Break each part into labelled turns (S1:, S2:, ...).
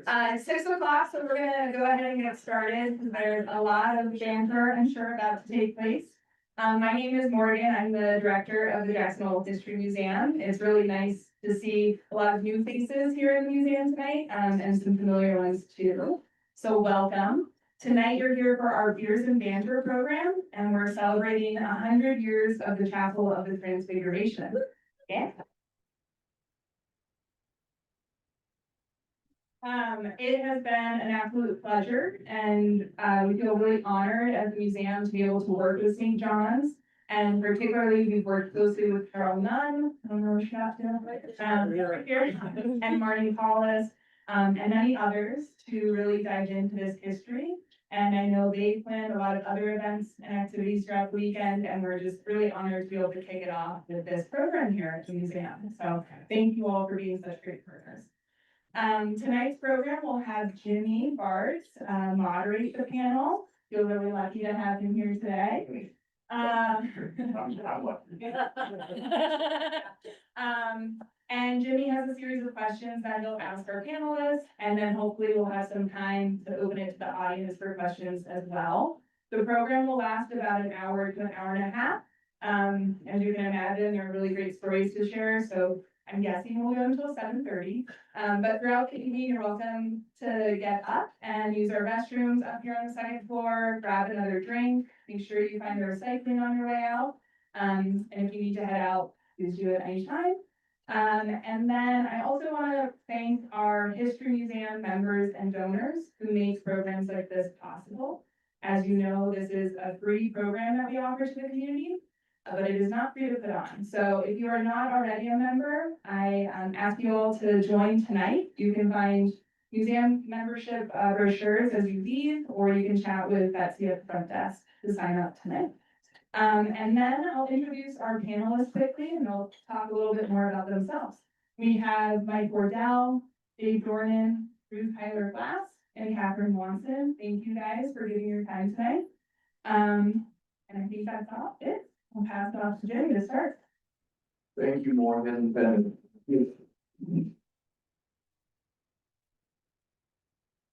S1: It's 6 o'clock, so we're gonna go ahead and get started because there's a lot of banter, I'm sure, about to take place. My name is Morgan. I'm the director of the Jackson Hole History Museum. It's really nice to see a lot of new faces here in the museum tonight, and some familiar ones too. So welcome. Tonight you're here for our Beers and Banter program, and we're celebrating 100 years of the Chapel of the Transfiguration. Yeah. It has been an absolute pleasure, and we feel really honored as a museum to be able to work with St. John's. And particularly, we've worked closely with Carol Nunn, I don't know where she got to, right here, and Marty Paulus, and many others to really dive into this history. And I know they planned a lot of other events and activities throughout the weekend, and we're just really honored to be able to kick it off with this program here at the museum. So thank you all for being such great partners. Tonight's program will have Jimmy Bartz moderate the panel. Feel really lucky to have him here today. And Jimmy has a series of questions that he'll ask our panelists, and then hopefully we'll have some time to open it to the audience for questions as well. The program will last about an hour to an hour and a half. As you can imagine, there are really great stories to share, so I'm guessing we'll go until 7:30. But throughout the evening, you're welcome to get up and use our restrooms up here on the second floor, grab another drink, make sure you find the recycling on your way out. And if you need to head out, please do it anytime. And then I also want to thank our History Museum members and donors who make programs like this possible. As you know, this is a free program that we offer to the community, but it is not free to put on. So if you are not already a member, I ask you all to join tonight. You can find museum membership brochures as you leave, or you can chat with Betsy at the front desk to sign up tonight. And then I'll introduce our panelists quickly, and they'll talk a little bit more about themselves. We have WARdell, David Dornan, Ruth Huyler Glass, and Katherine Wonson. Thank you guys for giving your time tonight. And I think that's all it. I'll pass it off to Jimmy to start.
S2: Thank you, Morgan.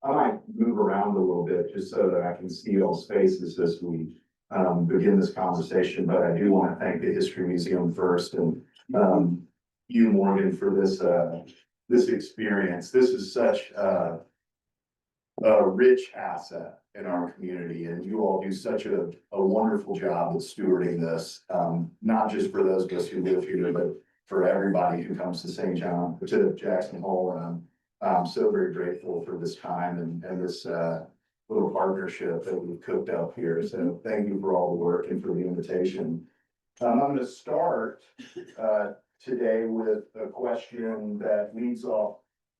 S2: I might move around a little bit just so that I can see y'all's faces as we begin this conversation, but I do want to thank the History Museum first and you, Morgan, for this experience. This is such a rich asset in our community, and you all do such a wonderful job of stewarding this, not just for those of us who live here, but for everybody who comes to St. John, to Jackson Hole. And I'm so very grateful for this time and this little partnership that we've cooked up here. So thank you for all the work and for the invitation. I'm going to start today with a question that leads off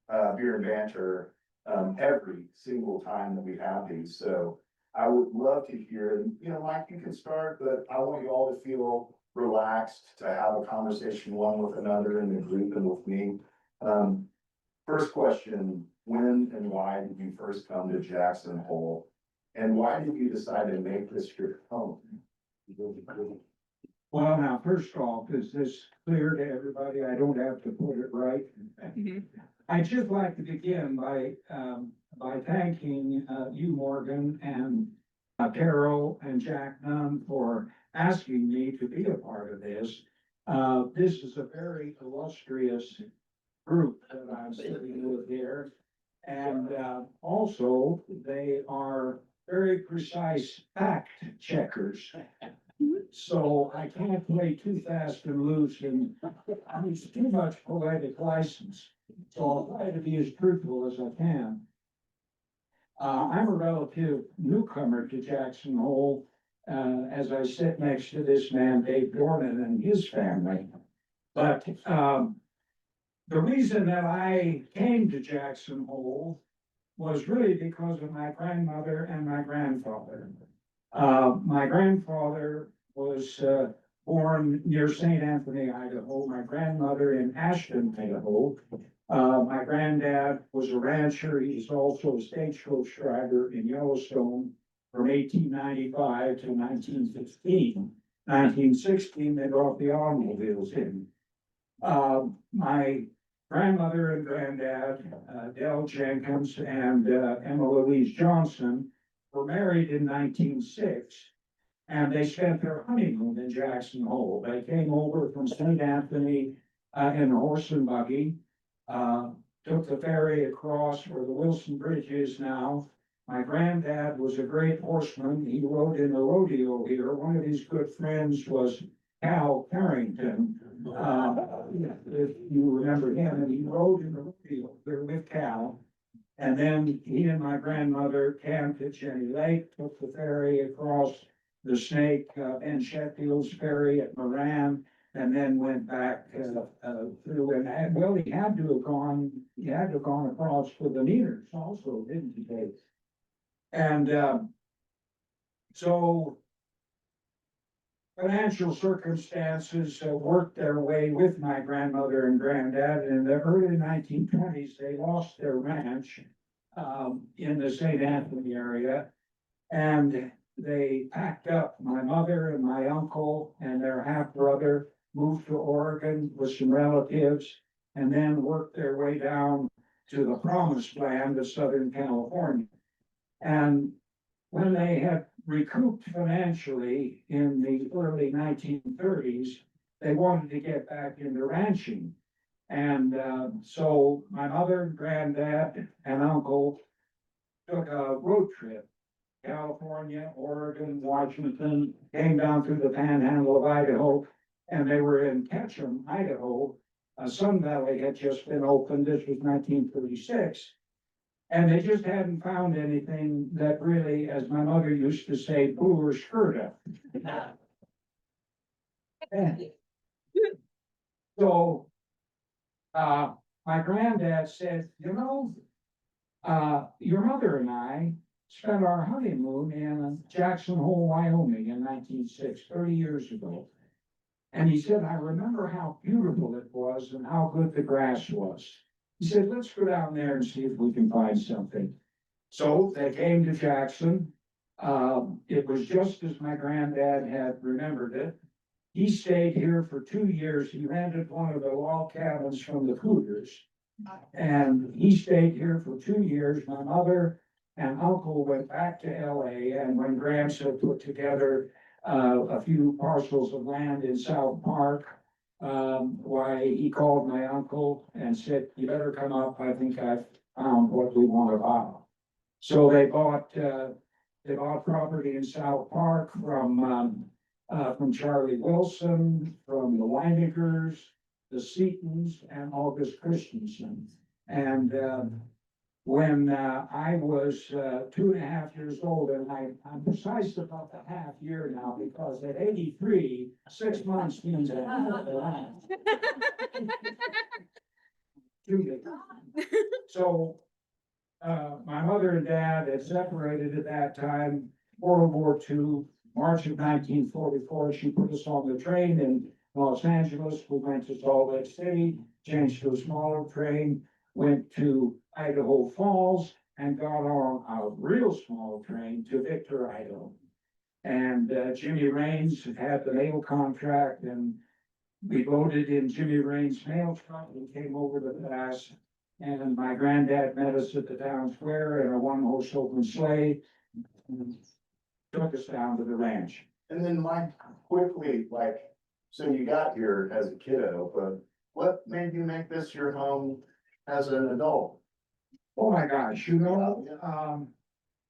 S2: Beer and Banter every single time that we have these. So I would love to hear, Mike, you can start, but I want you all to feel relaxed, to have a conversation one with another in the group and with me. First question, when and why did you first come to Jackson Hole? And why did you decide to make this your home?
S3: Well, now, first off, is this clear to everybody? I don't have to put it right. I'd just like to begin by thanking you, Morgan, and Carol and Jack Nunn for asking me to be a part of this. This is a very illustrious group that I'm sitting with here. And also, they are very precise fact checkers. So I can't play too fast and loose and use too much poetic license. So I'll try to be as truthful as I can. I'm a relative newcomer to Jackson Hole as I sit next to this man, David Dornan, and his family. But the reason that I came to Jackson Hole was really because of my grandmother and my grandfather. My grandfather was born near St. Anthony, Idaho. My grandmother in Ashton, Idaho. My granddad was a rancher. He's also a stagecoach driver in Yellowstone from 1895 to 1916. 1916, they brought the automobiles in. My grandmother and granddad, Dell Jenkins and Emma Louise Johnson, were married in 1906. And they spent their honeymoon in Jackson Hole. They came over from St. Anthony in a horse and buggy, took the ferry across where the Wilson Bridge is now. My granddad was a great horseman. He rode in a rodeo here. One of his good friends was Cal Carrington. If you remember him, and he rode in the rodeo here with Cal. And then he and my grandmother camped at Jenny Lake, took the ferry across the Snake and Sheffield's ferry at Moran, and then went back through, and well, he had to have gone across for the meters also, didn't he, Dave? And so financial circumstances worked their way with my grandmother and granddad. In the early 1920s, they lost their ranch in the St. Anthony area, and they packed up. My mother and my uncle and their half brother moved to Oregon with some relatives, and then worked their way down to the promised land of Southern California. And when they had recouped financially in the early 1930s, they wanted to get back into ranching. And so my mother, granddad, and uncle took a road trip. California, Oregon, Washington, came down through the panhandle of Idaho, and they were in Ketchum, Idaho. Sun Valley had just been opened. This was 1936. And they just hadn't found anything that really, as my mother used to say, blew her skirt up. So, my granddad said, you know, your mother and I spent our honeymoon in Jackson Hole, Wyoming in 1906, 30 years ago. And he said, I remember how beautiful it was and how good the grass was. He said, let's go down there and see if we can find something. So they came to Jackson. It was just as my granddad had remembered it. He stayed here for 2 years. He rented one of the log cabins from the Cougars. And he stayed here for 2 years. My mother and uncle went back to LA, and when Gramps had put together a few parcels of land in South Park, why he called my uncle and said, you better come up, I think I've found what we want to buy. So they bought property in South Park from Charlie Wilson, from the Weinigers, the Seatons, and August Christensen. And when I was 2.5 years old, and I'm precise about the half year now, because at 83, 6 months means a hell of a lot. So my mother and dad had separated at that time. World War II, March of 1944, she put us on the train in Los Angeles. We went to Salt Lake City, changed to a smaller train, went to Idaho Falls, and got on a real small train to Victor, Idaho. And Jimmy Raines had the mail contract, and we loaded in Jimmy Raines' mail truck and came over to the pass. And my granddad met us at the town square in a one-horse open sleigh, and took us down to the ranch.
S2: And then Mike, quickly, like, so you got here as a kiddo, but what made you make this your home as an adult?
S3: Oh my gosh,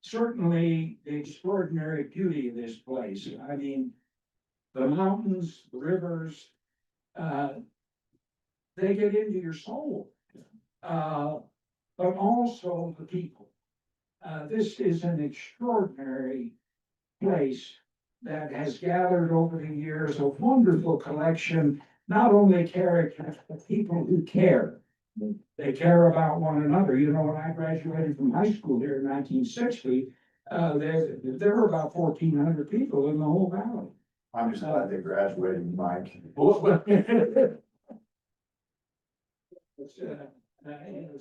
S3: certainly the extraordinary beauty of this place. I mean, the mountains, the rivers, they get into your soul. But also the people. This is an extraordinary place that has gathered over the years a wonderful collection, not only characters, but people who care. They care about one another. You know, when I graduated from high school here in 1960, there were about 1,400 people in the whole valley.
S2: I'm just glad they graduated, Mike.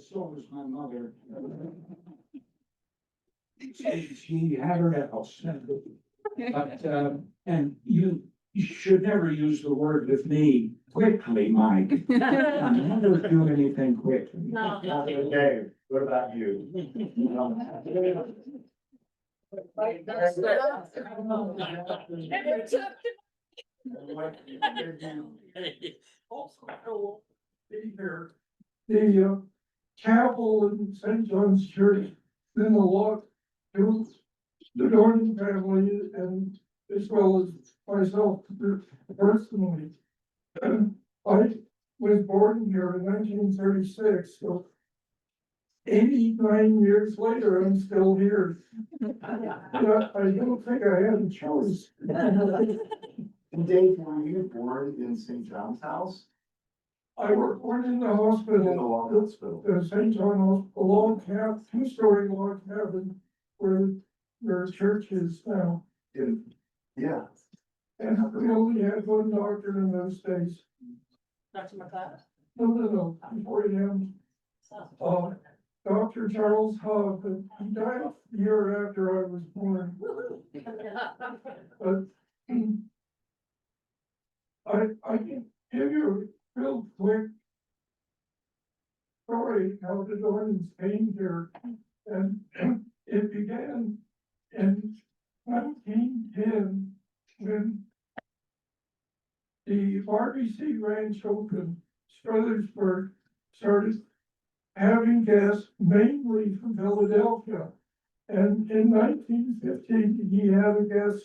S3: So was my mother. She had her house. But, and you you should never use the word with me quickly, Mike. I never do anything quickly.
S2: Okay, what about you?
S3: The chapel in St. John's Church, then a lot to the Dornan family and as well as myself personally. I was born here in 1936, so 89 years later, I'm still here. But I don't think I had a choice.
S2: And Dave, were you born in St. John's House?
S3: I was born in the
S2: In the
S3: hospital,
S2: law hospital?
S3: the St. John Hospital, log cabin, two-story log cabin where the church is now.
S2: Yeah.
S3: And we only had one doctor in those days.
S4: Dr. McLeod?
S3: No, before him, Dr. Charles Hogg, but he died a year after I was born. But I can give you a real quick story how the Dornans came here. And it began in 1910 when the RBC Ranch opened. Struthersburg started having guests mainly from Philadelphia. And in 1915, he had a guest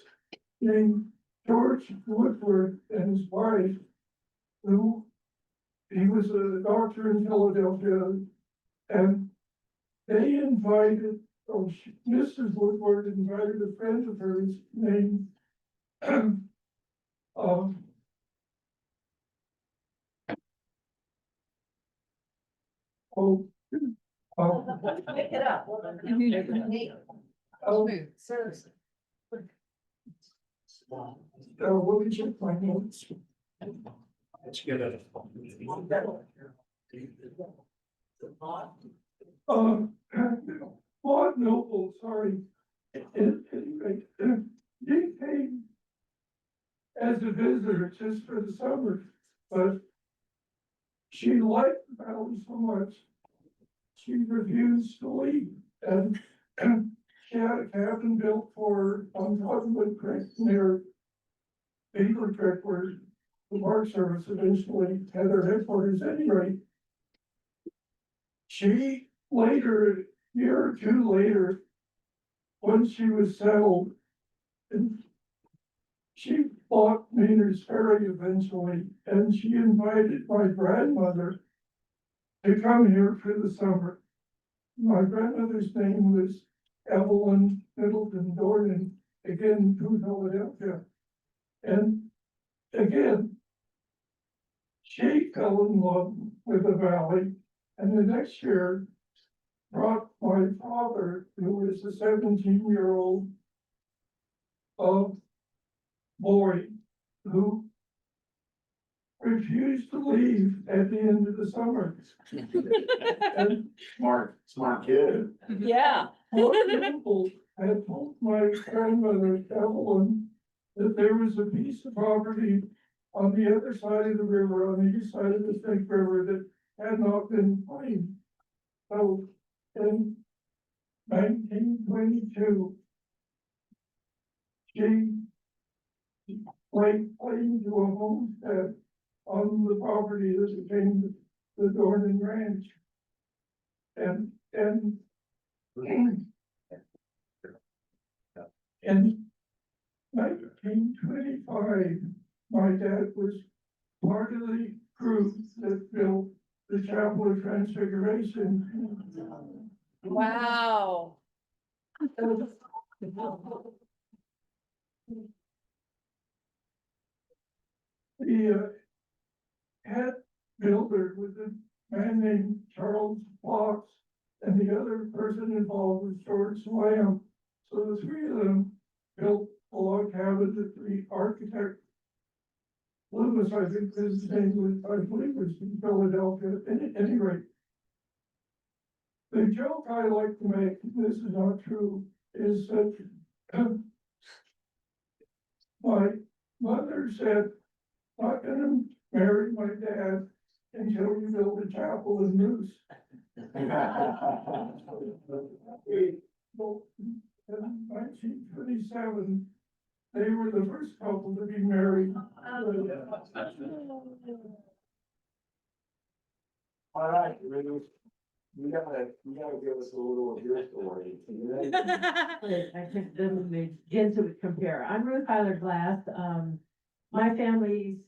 S3: named George Woodward and his wife, who he was a doctor in Philadelphia, and they invited, Mrs. Woodward invited a friend of hers named oh,
S4: Pick it up. Seriously.
S3: what did you find notes?
S2: Let's get it.
S3: Maud Noble, sorry. Anyway, he came as a visitor just for the summer, but she liked the valley so much, she refused to leave. And she had a cabin built for her on Cottonwood Creek near Beaver Creek, where the Park Service eventually had their headquarters anyway. She later, a year or two later, once she was settled, and she bought Maynard's Ferry eventually, and she invited my grandmother to come here for the summer. My grandmother's name was Evelyn Middleton Dornan, again from Philadelphia. And again, she fell in love with the valley, and the next year brought my father, who was a 17-year-old boy who refused to leave at the end of the summer. And
S2: Smart kid.
S4: Yeah.
S3: Mark Noble had told my grandmother, Evelyn, that there was a piece of property on the other side of the river, on the east side of the Snake River, that had not been claimed. So in 1922, she claimed to a homestead on the property that became the Dornan Ranch. And in 1925, my dad was part of the crew that built the Chapel of Transfiguration.
S4: Wow.
S3: The head builder was a man named Charles Fox, and the other person involved was George Lamb. So the three of them built a log cabin that the architect, Loomis, I think his name was, I believe was in Philadelphia. At any rate, the joke I like to make, this is not true, is that my mother said, not gonna marry my dad until we build a chapel in Moose. In 1937, they were the first couple to be married.
S2: All right, Ruth, you gotta give us a little of your story.
S5: I think doesn't begin to compare. I'm Ruth Huyler Glass. My family's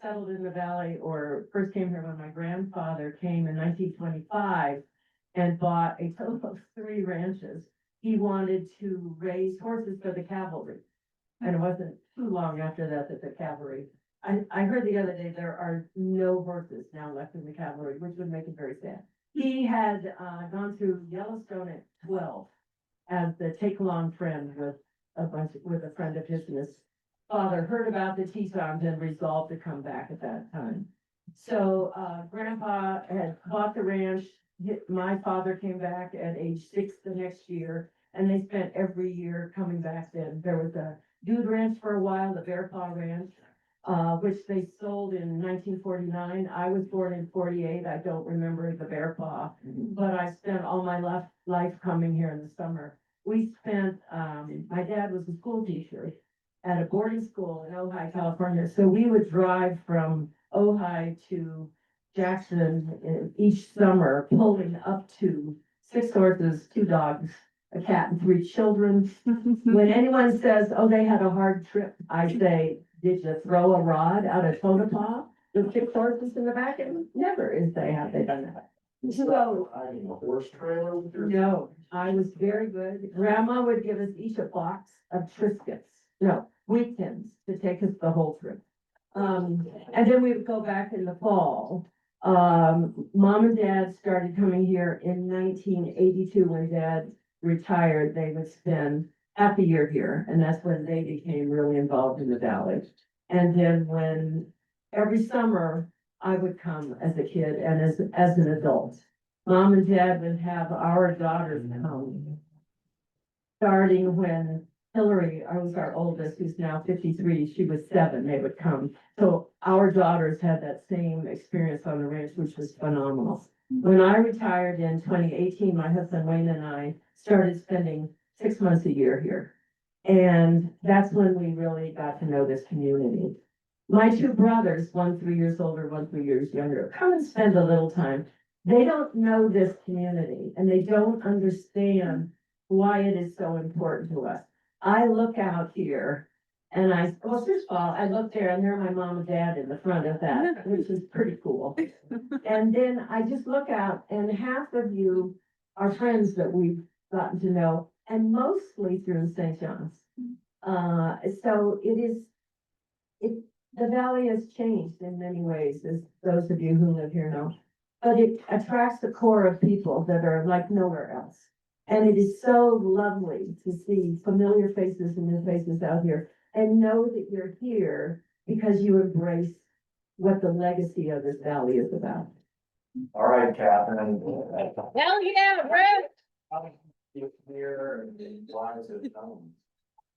S5: settled in the valley or first came here when my grandfather came in 1925 and bought a total of 3 ranches. He wanted to raise horses for the cavalry. And it wasn't too long after that that the cavalry, I heard the other day there are no horses now left in the cavalry, which would make it very sad. He had gone through Yellowstone at 12 as the take-along friend with a friend of his, and his father heard about the Tetons and resolved to come back at that time. So Grandpa had bought the ranch. My father came back at age 6 the next year, and they spent every year coming back then. There was a Dude Ranch for a while, the Bear Paw Ranch, which they sold in 1949. I was born in 48. I don't remember the Bear Paw, but I spent all my life coming here in the summer. We spent, my dad was a school teacher at a boarding school in Ojai, California. So we would drive from Ojai to Jackson each summer, pulling up to 6 horses, 2 dogs, a cat, and 3 children. When anyone says, oh, they had a hard trip, I say, did you throw a rod out of Tonopah with 6 horses in the back? And never is they have they done that. So,
S2: I mean, a horse trailer with your.
S5: no, I was very good. Grandma would give us each a box of Triscuits, wheat thins to take us the whole trip. And then we would go back in the fall. Mom and Dad started coming here in 1982 when Dad retired. They would spend half a year here, and that's when they became really involved in the valley. And then when every summer I would come as a kid and as an adult, Mom and Dad would have our daughters come. Starting when Hillary, I was our oldest, who's now 53, she was 7, they would come. So our daughters had that same experience on the ranch, which was phenomenal. When I retired in 2018, my husband Wayne and I started spending 6 months a year here. And that's when we really got to know this community. My 2 brothers, one 3 years older, one 3 years younger, come and spend a little time. They don't know this community and they don't understand why it is so important to us. I look out here and first of all, I look there and there are my mom and dad in the front of that, which is pretty cool. And then I just look out and half of you are friends that we've gotten to know, and mostly through St. John's. So the valley has changed in many ways, as those of you who live here know. But it attracts the core of people that are like nowhere else. And it is so lovely to see familiar faces and new faces out here and know that you're here because you embrace what the legacy of this valley is about.
S2: All right, Katherine.
S4: Hell yeah, Ruth!
S2: Here and lives at home.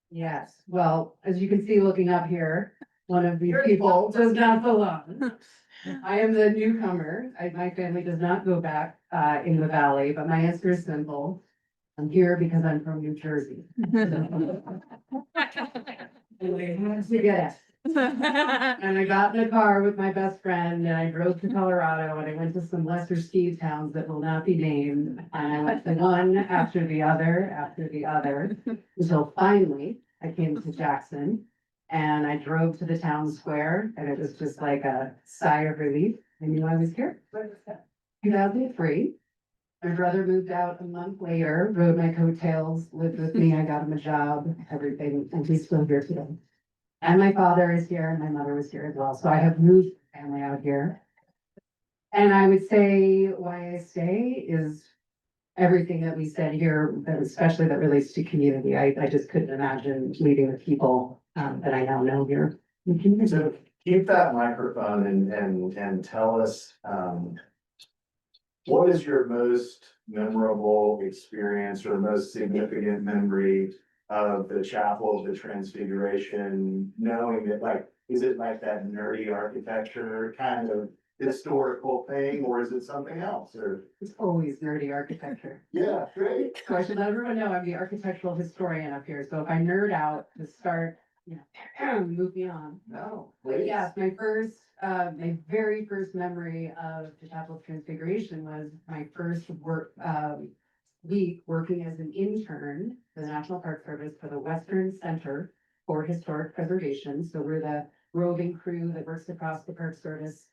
S6: Yes, well, as you can see looking up here, one of these people does not belong. I am the newcomer. My family does not go back in the valley, but my answer is simple. I'm here because I'm from New Jersey. To get it. And I got in a car with my best friend and I drove to Colorado and I went to some lesser ski towns that will not be named. And I went to one after the other, until finally I came to Jackson. And I drove to the town square and it was just like a sigh of relief. I knew I was here. 2003. My brother moved out a month later, rode my coattails, lived with me. I got him a job, everything, and he's still here today. And my father is here and my mother was here as well. So I have moved family out here. And I would say why I stay is everything that we said here, but especially that relates to community. I just couldn't imagine leaving the people that I now know here.
S2: So keep that microphone and tell us, what is your most memorable experience or most significant memory of the chapel of the Transfiguration, knowing that like, is it like that nerdy architecture kind of historical thing, or is it something else, or?
S6: It's always nerdy architecture.
S2: Yeah, great.
S6: So I should let everyone know I'm the architectural historian up here, so if I nerd out to start, move me on.
S2: No,
S6: But
S2: please.
S6: yes, my very first memory of the Chapel of Transfiguration was my first week working as an intern for the National Park Service for the Western Center for Historic Preservation. So we're the roving crew that works across the Park Service,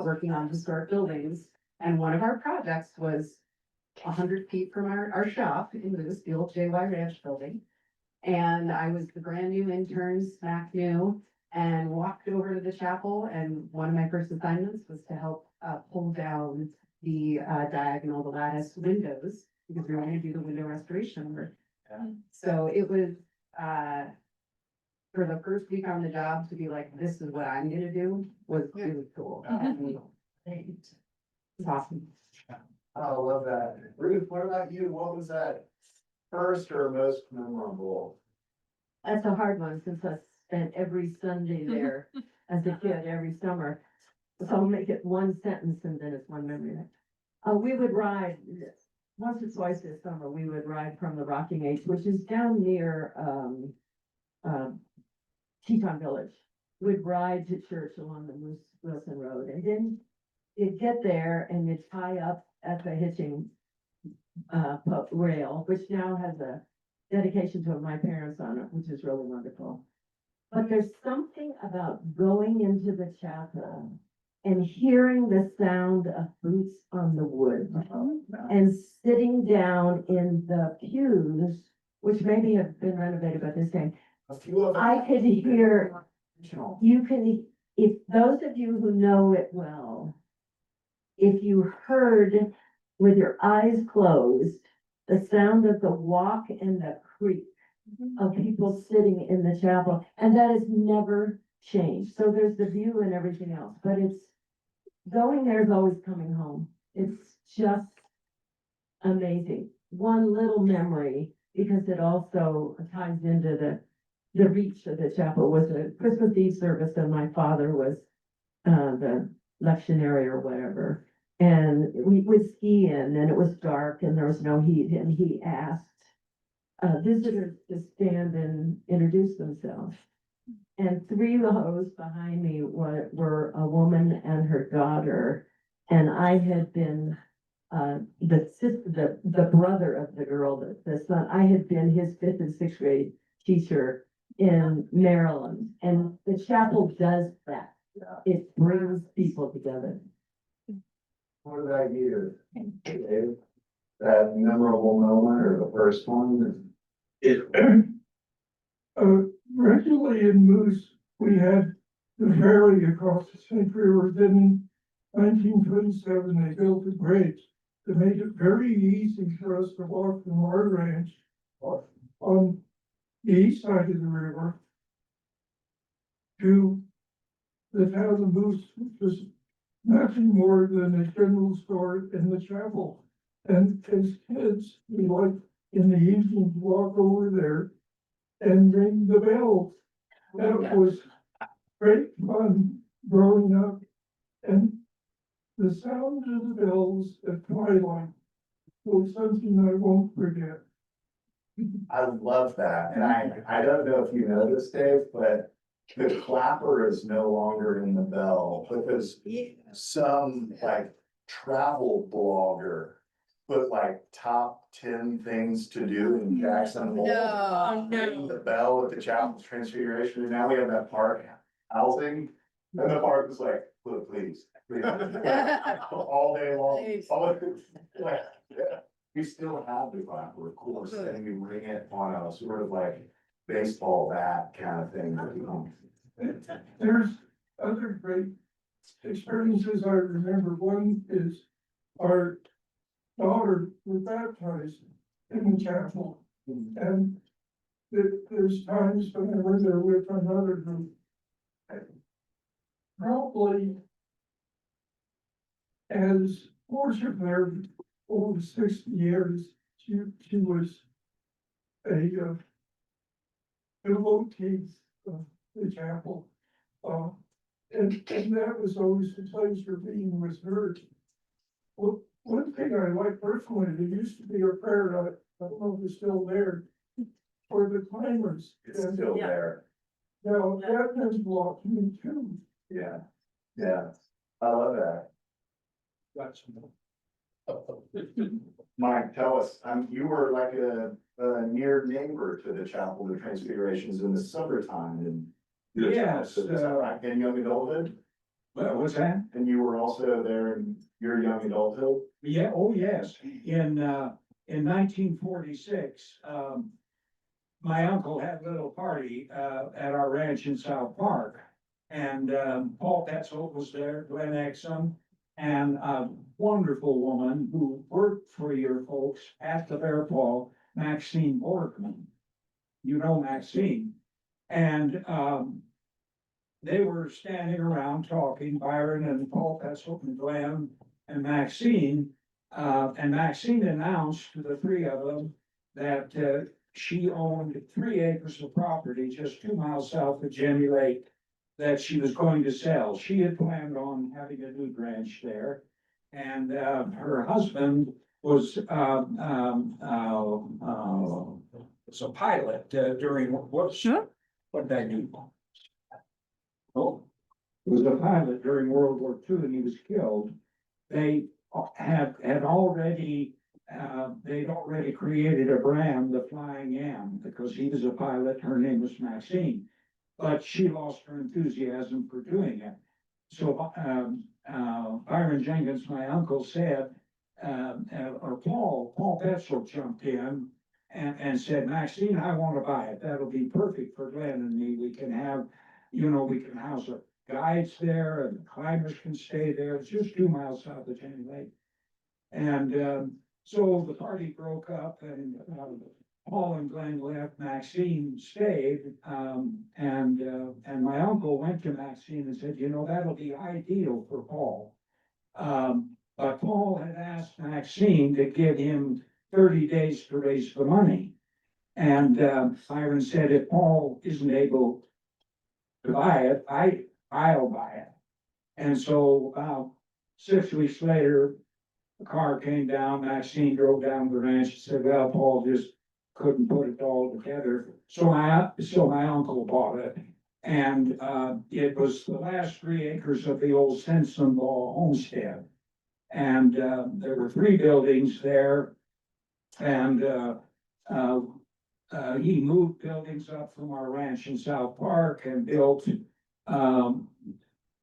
S6: working on historic buildings. And one of our projects was 100 feet from our shop in Moose, the old JY Ranch building. And I was the brand new intern, smack new, and walked over to the chapel. And one of my first assignments was to help pull down the diagonal, the lattice windows, because we were going to do the window restoration work.
S2: Yeah.
S6: So it was for the first week on the job to be like, this is what I'm gonna do, was really cool. It's awesome.
S2: I love that. Ruth, what about you? What was that first or most memorable?
S5: That's a hard one since I spent every Sunday there as a kid, every summer. So I'll make it one sentence and then it's one memory. We would ride, once or twice this summer, we would ride from the Rocking Age, which is down near, Teton Village. We'd ride to church along the Moose Wilson Road, and then you'd get there and you'd tie up at the hitching rail, which now has a dedication to my parents on it, which is really wonderful. But there's something about going into the chapel and hearing the sound of boots on the wood and sitting down in the pews, which maybe have been renovated by this time.
S2: A few of them.
S5: I could hear,
S2: Original.
S5: you can, if those of you who know it well, if you heard with your eyes closed, the sound of the walk and the creak of people sitting in the chapel, and that has never changed. So there's the view and everything else, but it's, going there is always coming home. It's just amazing. One little memory, because it also ties into the reach of the chapel, was a Christmas Eve service, and my father was the lectionary or whatever. And we would ski in, and it was dark and there was no heat, and he asked visitors to stand and introduce themselves. And 3 rows behind me were a woman and her daughter, and I had been the brother of the girl, the son. I had been his 5th and 6th grade teacher in Maryland, and the chapel does that. It brings people together.
S2: What about you? Dave? That memorable moment or the first one?
S3: Originally in Moose, we had the ferry across the Snake River. Then in 1927, they built a bridge to make it very easy for us to walk from our ranch on the east side of the river to the town of Moose, which was nothing more than a general store in the chapel. And as kids, we liked in the evening to walk over there and ring the bells. That was great fun growing up. And the sound of the bells at twilight was something I won't forget.
S2: I love that, and I don't know if you know this, Dave, but the clapper is no longer in the bell, because some like travel blogger put like top 10 things to do in Jackson Hole.
S4: No,
S2: Ring the bell at the Chapel's Transfiguration, and now we have that park housing, and the park is like, look, please. All day long.
S4: Please.
S2: Like, yeah. We still have the clapper, of course, and we ring it on a sort of like baseball bat kind of thing.
S3: There's other great experiences I remember. One is our daughter was baptized in the chapel. And there's times when I was there with another group. Probably as worship there over 60 years, she was a devotees of the chapel. And that was always the place where being was heard. Well, one thing I like personally, there used to be a prayer, I don't know if it's still there, for the climbers.
S2: It's still there.
S3: Now, that has blocked me too.
S2: Yeah. Yeah. I love that.
S3: That's.
S2: Mike, tell us, you were like a near neighbor to the Chapel of the Transfigurations in the summertime and.
S3: Yes,
S2: In young adulthood,
S3: What's that?
S2: and you were also there in your young adulthood?
S3: Yeah, oh, yes, in 1946, my uncle had a little party, at our ranch in South Park. And, Paul Petzold was there, Glenn Exum, and a wonderful woman who worked for your folks at the Bear Paul, Maxine Borgman. You know Maxine. And, they were standing around talking, Byron and Paul Petzold and Glenn and Maxine. And Maxine announced to the three of them that, she owned 3 acres of property just 2 miles south of Jenny Lake that she was going to sell. She had planned on having a new ranch there. And, her husband was a pilot, during, what did I do? Oh, he was a pilot during World War II and he was killed. They had already, they'd already created a brand, the Flying M, because he was a pilot, her name was Maxine. But she lost her enthusiasm for doing it. So, Byron Jenkins, my uncle, said, or Paul Petzold jumped in and said, Maxine, I want to buy it. That'll be perfect for Glenn and me. We can have, we can house our guides there and the climbers can stay there. It's just 2 miles south of Jenny Lake. And, so the party broke up and, Paul and Glenn left, Maxine stayed, and my uncle went to Maxine and said, that'll be ideal for Paul. But Paul had asked Maxine to give him 30 days to raise the money. And, Byron said, if Paul isn't able to buy it, I'll buy it. And so about 6 weeks later, the car came down, Maxine drove down to the ranch and said, well, Paul just couldn't put it all together. So my uncle bought it. And, it was the last 3 acres of the old Sensenball homestead. And, there were 3 buildings there. And, he moved buildings up from our ranch in South Park and built, a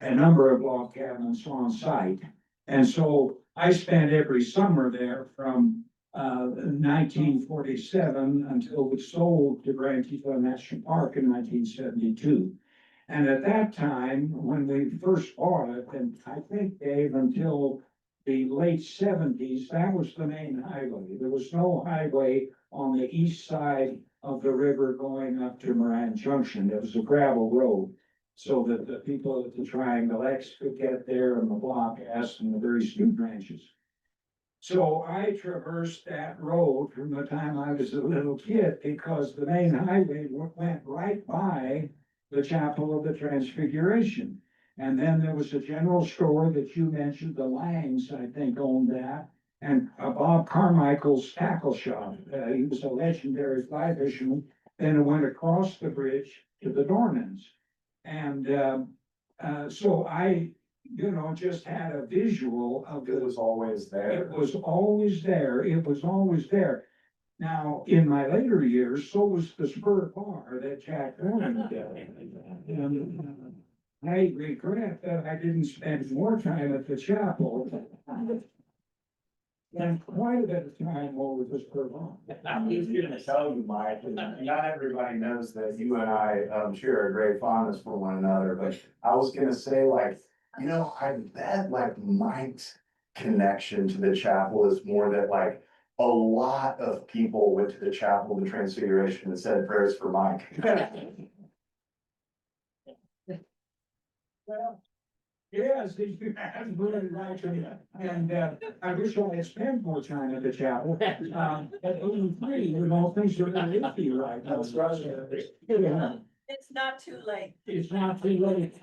S3: number of log cabins on site. And so I spent every summer there from 1947 until we sold to Grand Teton National Park in 1972. And at that time, when we first bought it, and I think, Dave, until the late 70s, that was the main highway. There was no highway on the east side of the river going up to Moran Junction. It was a gravel road, so that the people at the Triangle X could get there and the Block S and the very steep ranches. So I traversed that road from the time I was a little kid because the main highway went right by the Chapel of the Transfiguration. And then there was a general store that you mentioned, the Langs, I think, owned that. And Bob Carmichael's tackle shop. He was a legendary fly fisherman. Then it went across the bridge to the Dornans. And so I, just had a visual of
S2: It was always there.
S3: It was always there. It was always there. Now, in my later years, so was the Spur Bar that Jack Dornan did. And I regret that I didn't spend more time at the chapel. And quite a bit of time over the Spur Bar.
S2: I was gonna tell you, Mike, and not everybody knows that you and I share a great fondness for one another, but I was gonna say, I bet Mike's connection to the chapel is more that a lot of people went to the Chapel of the Transfiguration and said prayers for Mike.
S3: Yes, you absolutely right, I wish I had spent more time at the chapel. At 83, with all things are really iffy right now.
S2: That's right.
S3: Yeah,
S4: It's not too late.
S3: it's not too late.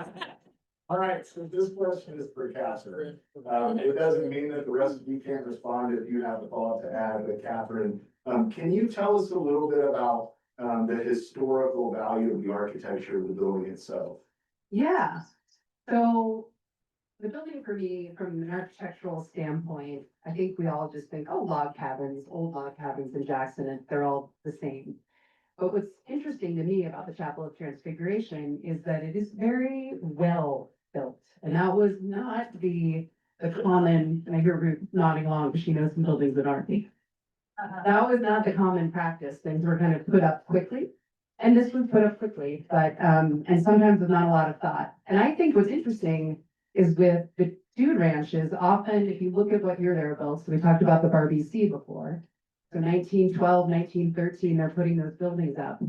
S2: All right, so this question is for Catherine. It doesn't mean that the rest of you can't respond if you have a thought to add, but Catherine, can you tell us a little bit about the historical value of the architecture of the building itself?
S6: Yeah, so the building for me, from an architectural standpoint, I think we all just think, oh, log cabins, old log cabins in Jackson, and they're all the same. But what's interesting to me about the Chapel of Transfiguration is that it is very well built. And that was not the common, and I hear Ruth nodding along because she knows some buildings that aren't. That was not the common practice. Things were kind of put up quickly. And this was put up quickly, but, and sometimes with not a lot of thought. And I think what's interesting is with the dude ranches, often if you look at what year they were built, so we talked about the Bar BC before. So 1912, 1913, they're putting those buildings up.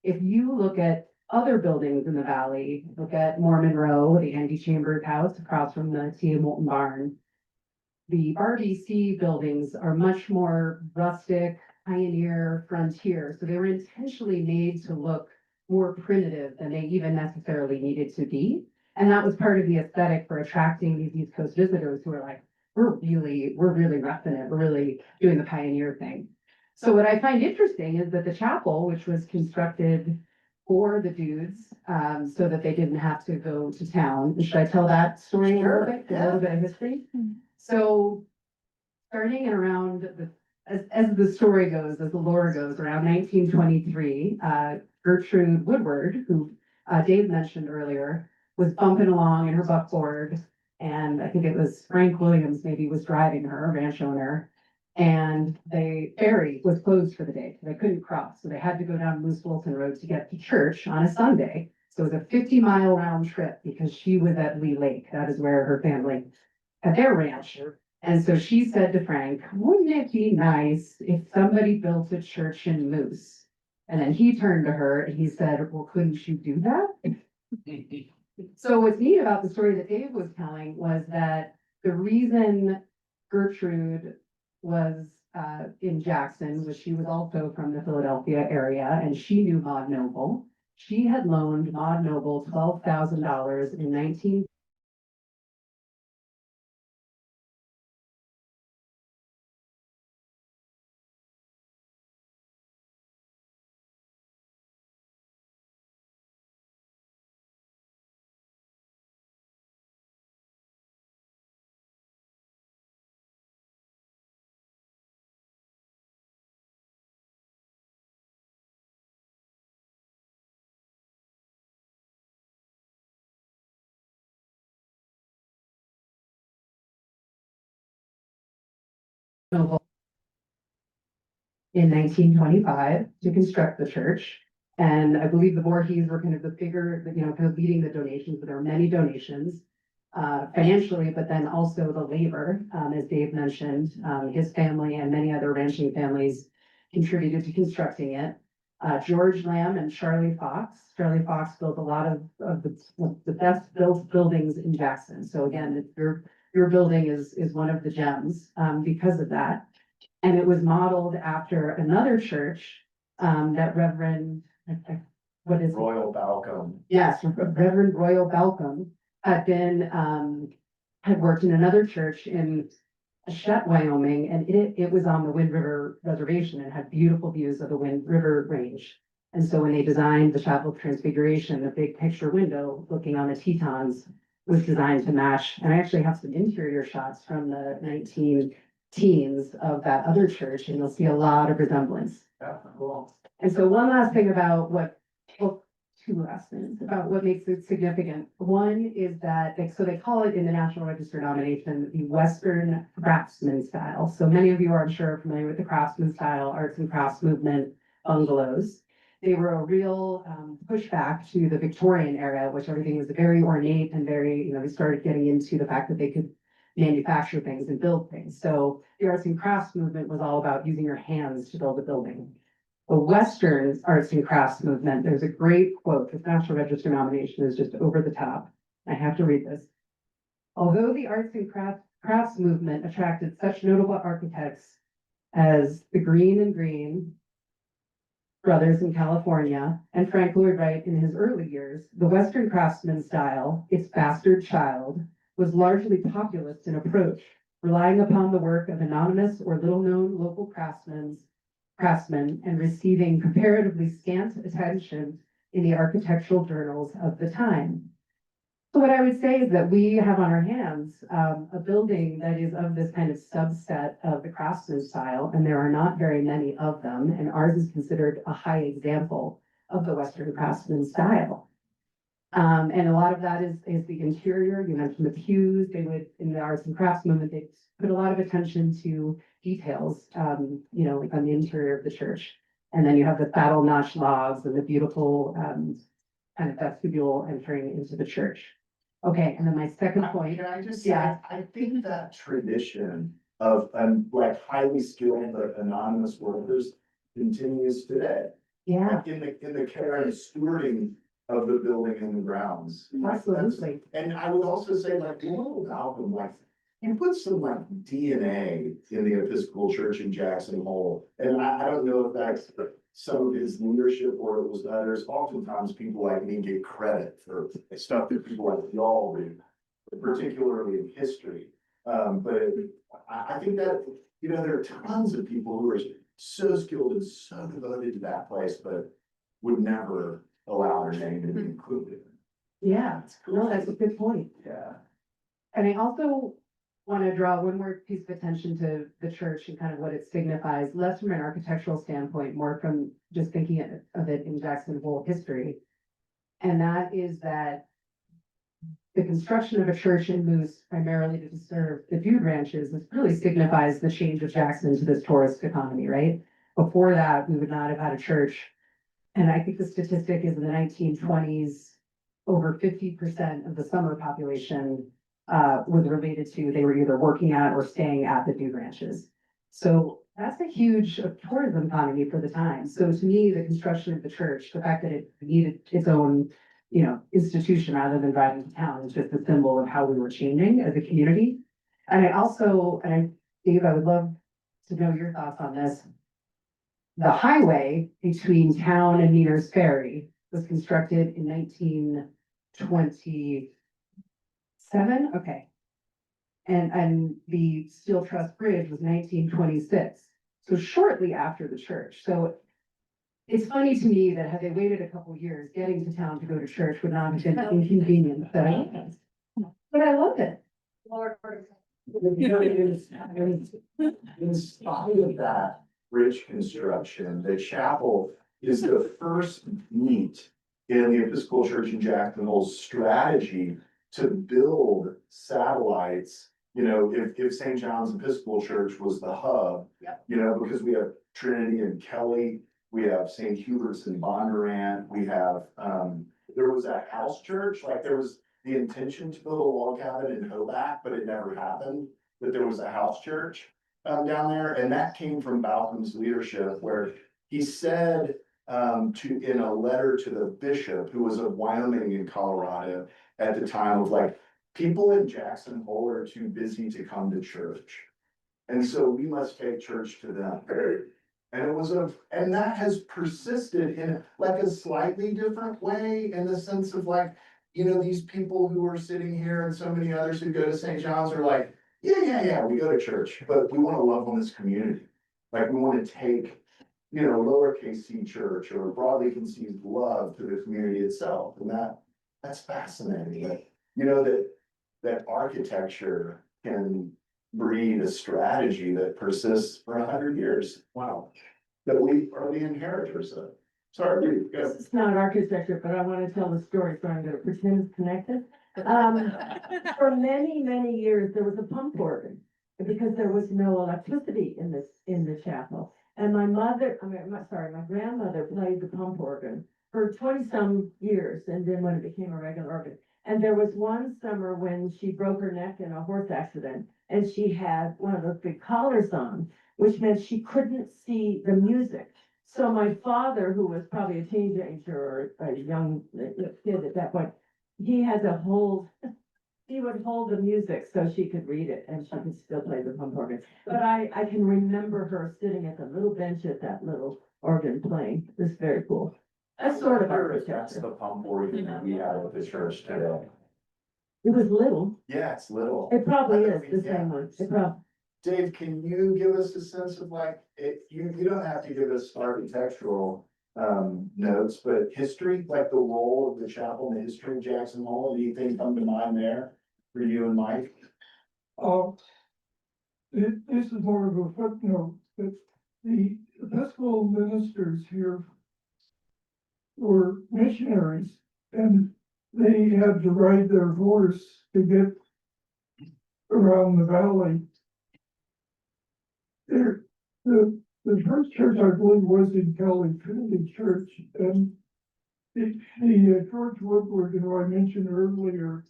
S6: If you look at other buildings in the valley, look at Mormon Row, the Andy Chambers House across from the T.A. Moulton Barn. The Bar BC buildings are much more rustic, pioneer, frontier, so they were intentionally made to look more primitive than they even necessarily needed to be. And that was part of the aesthetic for attracting these East Coast visitors who are like, we're really roughing it, we're really doing the pioneer thing. So what I find interesting is that the chapel, which was constructed for the dudes, so that they didn't have to go to town. Should I tell that story a little bit? A little bit of history? So starting in around as the story goes, as the lore goes, around 1923, Gertrude Woodward, who Dave mentioned earlier, was bumping along in her buckboard, and I think it was Frank Williams maybe was driving her, ranch owner, and the ferry was closed for the day, so they couldn't cross, so they had to go down Moose Wilson Road to get to church on a Sunday. So it was a 50-mile round trip because she was at Lee Lake. That is where her family had their ranch. And so she said to Frank, wouldn't it be nice if somebody built a church in Moose? And then he turned to her and he said, well, couldn't you do that? So what's neat about the story that Dave was telling was that the reason Gertrude was in Jackson was she was also from the Philadelphia area and she knew Maud Noble. She had loaned Maud Noble $12,000 in 19. Noble in 1925 to construct the church. And I believe the Voorhees were kind of the bigger, kind of leading the donations, but there were many donations financially, but then also the labor, as Dave mentioned, his family and many other ranching families contributed to constructing it. George Lamb and Charlie Fox. Charlie Fox built a lot of the best built buildings in Jackson. So again, your building is one of the gems because of that. And it was modeled after another church that Reverend, what is it?
S2: Royal Balcom.
S6: Yes, Reverend Royal Balcom had been, had worked in another church in Shett, Wyoming, and it was on the Wind River Reservation and had beautiful views of the Wind River Range. And so when they designed the Chapel of Transfiguration, the big picture window looking on the Tetons was designed to match. And I actually have some interior shots from the 19-teens of that other church, and you'll see a lot of resemblance.
S2: Yeah, cool.
S6: And so one last thing about two last things about what makes it significant. One is that, so they call it in the National Register nomination, the Western Craftsman style. So many of you are, I'm sure, familiar with the Craftsman style, arts and crafts movement bungalows. They were a real pushback to the Victorian era, which everything was very ornate and very, they started getting into the fact that they could manufacture things and build things. So the arts and crafts movement was all about using your hands to build a building. The Western arts and crafts movement, there's a great quote, the National Register nomination is just over the top. I have to read this. Although the arts and crafts movement attracted such notable architects as the Green and Green brothers in California and Frank Lloyd Wright in his early years, the Western craftsman style, its bastard child, was largely populist in approach, relying upon the work of anonymous or little-known local craftsmen and receiving comparatively scant attention in the architectural journals of the time. So what I would say is that we have on our hands a building that is of this kind of subset of the craftsman style, and there are not very many of them, and ours is considered a high example of the Western craftsman style. And a lot of that is the interior. You mentioned the pews. They would, in the arts and crafts movement, they put a lot of attention to details, like on the interior of the church. And then you have the saddle notch logs and the beautiful kind of vestibule entering into the church. Okay, and then my second point.
S2: Can I just say,
S6: Yeah.
S2: I think that tradition of like highly skilled but anonymous workers continues today.
S6: Yeah,
S2: Like in the care and stewarding of the building and the grounds.
S6: absolutely.
S2: And I would also say like, Malcolm, like, you put some like DNA in the Episcopal Church in Jackson Hole. And I don't know if that's some of his leadership or it was others. Oftentimes people like me get credit for stuff that people like y'all do, particularly in history. But I think that, there are tons of people who are so skilled and so devoted to that place, but would never allow their name to be included.
S6: Yeah, no, that's a good point.
S2: Yeah.
S6: And I also want to draw one more piece of attention to the church and kind of what it signifies, less from an architectural standpoint, more from just thinking of it in Jackson Hole history. And that is that the construction of a church in Moose primarily to serve the dude ranches, this really signifies the change of Jackson to this tourist economy, right? Before that, we would not have had a church. And I think the statistic is in the 1920s, over 50% of the summer population was related to, they were either working at or staying at the dude ranches. So that's a huge tourism economy for the time. So to me, the construction of the church, the fact that it needed its own, institution rather than driving to town is just a symbol of how we were changing as a community. And Dave, I would love to know your thoughts on this. The highway between town and Meaner's Ferry was constructed in 1927, okay. And the Steel Truss Bridge was 1926, so shortly after the church. So it's funny to me that had they waited a couple years, getting to town to go to church would not have been inconvenient, but I love it.
S2: In spite of that bridge construction, the chapel is the first meet in the Episcopal Church in Jackson Hole's strategy to build satellites. If St. John's Episcopal Church was the hub, because we have Trinity and Kelly, we have St. Hubert's and Bondurant, we have, there was a house church, like there was the intention to build a log cabin in Hobart, but it never happened, but there was a house church down there, and that came from Balcom's leadership, where he said in a letter to the bishop, who was of Wyoming and Colorado at the time, of like, people in Jackson Hole are too busy to come to church, and so we must take church to them. And that has persisted in like a slightly different way, in the sense of like, these people who are sitting here and so many others who go to St. John's are like, yeah, we go to church, but we want to love on this community. Like we want to take, lowercase c church or broadly conceived love to the community itself. And that's fascinating. That architecture can breed a strategy that persists for 100 years. Wow. That we are the inheritors of. Sorry, Ruth, go.
S5: This is not architecture, but I want to tell the story, so I'm going to pretend it's connected. For many, many years, there was a pump organ because there was no electricity in the chapel. And my grandmother played the pump organ for 20-some years, and then when it became a regular organ. And there was one summer when she broke her neck in a horse accident, and she had one of those big collars on, which meant she couldn't see the music. So my father, who was probably a teenager or a young kid at that point, he had to hold she would hold the music so she could read it and she could still play the pump organ. But I can remember her sitting at the little bench at that little organ playing. It was very cool. That's sort of
S2: Wonder if that's
S5: architecture.
S2: the pump organ that we have at the church today.
S5: It was little.
S2: Yeah, it's little.
S5: It probably
S2: I
S5: is
S2: think
S5: the
S2: we- yeah.
S5: same one. It probably.
S2: Dave, can you give us a sense of like, you don't have to give us architectural notes, but history, like the role of the chapel in the history of Jackson Hole, anything come to mind there for you and Mike?
S3: This is more of a footnote, but the Episcopal ministers here were missionaries, and they had to ride their horse to get around the valley. The first church, I believe, was in Kelly Trinity Church, and the George Woodward, who I mentioned earlier,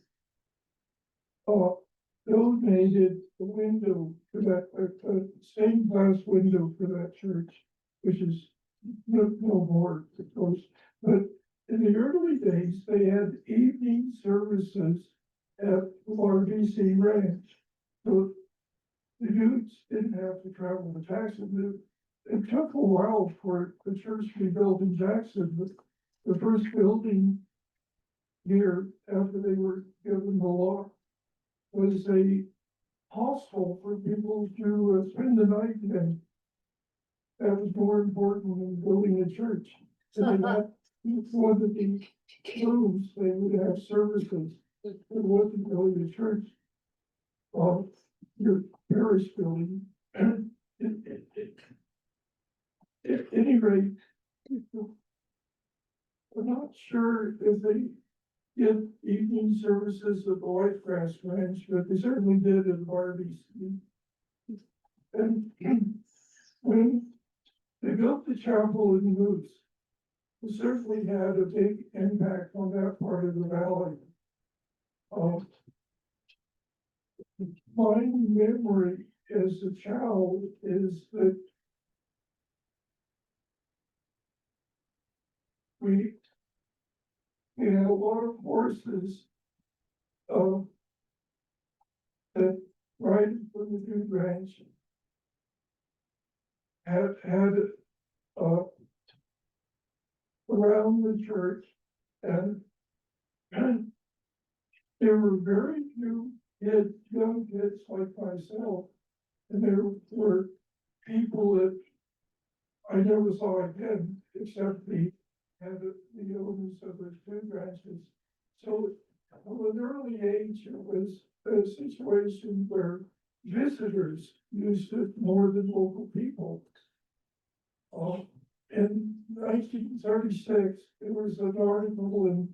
S3: donated a window for that, a stained glass window for that church, which is no more, of course. But in the early days, they had evening services at RDC Ranch. So the dudes didn't have to travel to Jackson. It took a while for the church to be built in Jackson, but the first building here, after they were given the law, was a hostel for people to spend the night in. That was more important than building a church. And they had one of the rooms, they would have services. It wasn't really a church. Your parish building. At any rate, I'm not sure if they did evening services at the Whitegrass Ranch, but they certainly did at RDC. And when they built the chapel in Moose, it certainly had a big impact on that part of the valley. My memory as a child is that we had a lot of horses that right from the Dude Ranch had around the church, and there were very few young kids like myself, and there were people that I never saw again, except the owners of the two ranches. So from an early age, it was a situation where visitors used it more than local people. In 1936, there was an article in,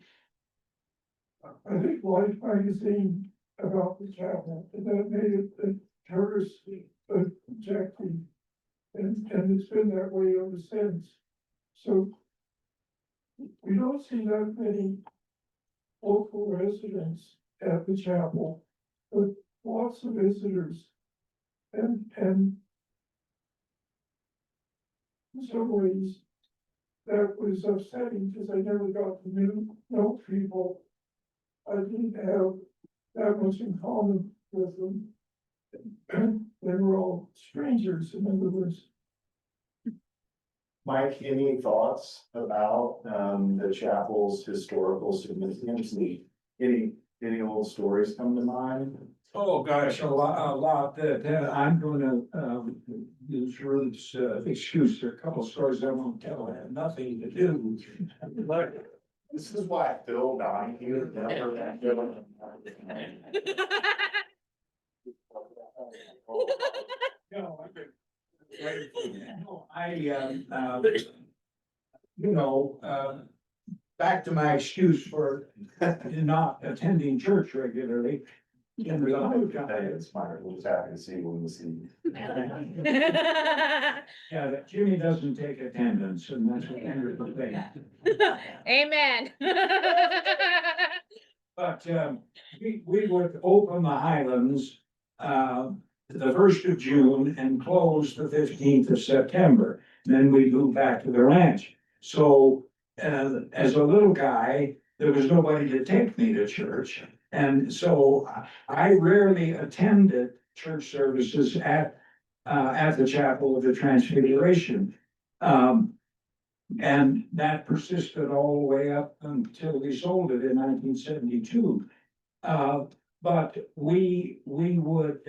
S3: I think, Life magazine about the chapel, and that made it a tourist objective, and it's been that way ever since. So we don't see that many local residents at the chapel, but lots of visitors. And in some ways, that was upsetting because I never got to know people. I didn't have that much in common with them. They were all strangers, in other words.
S2: Mike, any thoughts about the chapel's historical significance? Any old stories come to mind?
S3: Oh, gosh, a lot that I'm gonna use Ruth's excuse. There are a couple stories I won't tell, I have nothing to do.
S2: This is why Phil Donahue never.
S3: Back to my excuse for not attending church regularly.
S2: It's fine, we'll just happy to see you when we see you.
S3: Yeah, that Jimmy doesn't take attendance, and that's what ended the thing.
S4: Amen.
S3: But we would open the Highlands the 1st of June and close the 15th of September. Then we moved back to the ranch. So as a little guy, there was nobody to take me to church. And so I rarely attended church services at the Chapel of the Transfiguration. And that persisted all the way up until we sold it in 1972. But we would,